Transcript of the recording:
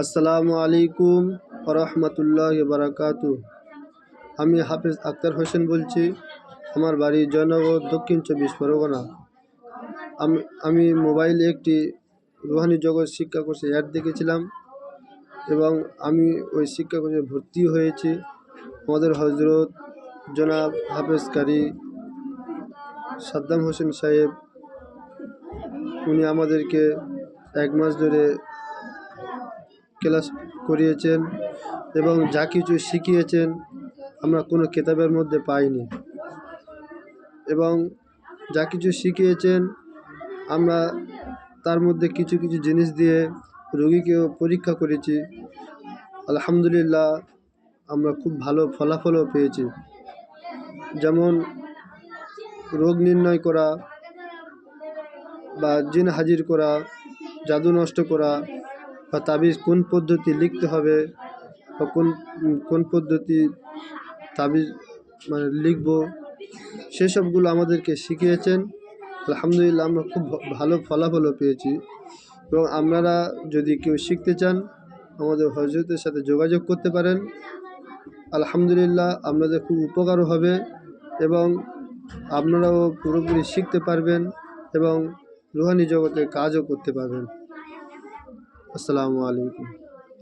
আসসালামু আলাইকুম রহমতুল্লাহ বারাকাতু। আমি হাফেজ আক্তার হোসেন বলছি। আমার বাড়ি জয়নগর, দক্ষিণ 24 পরগনা। আমি মোবাইলে একটি রুহানি জগৎ শিক্ষা কোর্সে অ্যাড দেখেছিলাম এবং আমি ওই শিক্ষা কোর্সে ভর্তি হয়েছি। আমাদের হজরত জনাব হাফেজ কারি সাদ্দাম হোসেন সাহেব, উনি আমাদেরকে 1 মাস ধরে ক্লাস করিয়েছেন এবং যা কিছু শিখিয়েছেন আমরা কোনো কেতাবের মধ্যে পাইনি, এবং যা কিছু শিখিয়েছেন আমরা তার মধ্যে কিছু কিছু জিনিস দিয়ে রোগীকেও পরীক্ষা করেছি। আলহামদুলিল্লাহ, আমরা খুব ভালো ফলাফলও পেয়েছি। যেমন রোগ নির্ণয় করা বা জিন হাজির করা, জাদু নষ্ট করা, বা তাবিজ কোন পদ্ধতি লিখতে হবে বা কোন পদ্ধতি তাবিজ লিখব, সেসবগুলো আমাদেরকে শিখিয়েছেন। আলহামদুলিল্লাহ, আমরা খুব ভালো ফলাফলও পেয়েছি। এবং আপনারা যদি কেউ শিখতে চান আমাদের হজরতের সাথে যোগাযোগ করতে পারেন। আলহামদুলিল্লাহ, আপনাদের খুব উপকারও হবে এবং আপনারাও পুরোপুরি শিখতে পারবেন এবং রুহানি জগতে কাজও করতে পারবেন। আসসালামু আলাইকুম।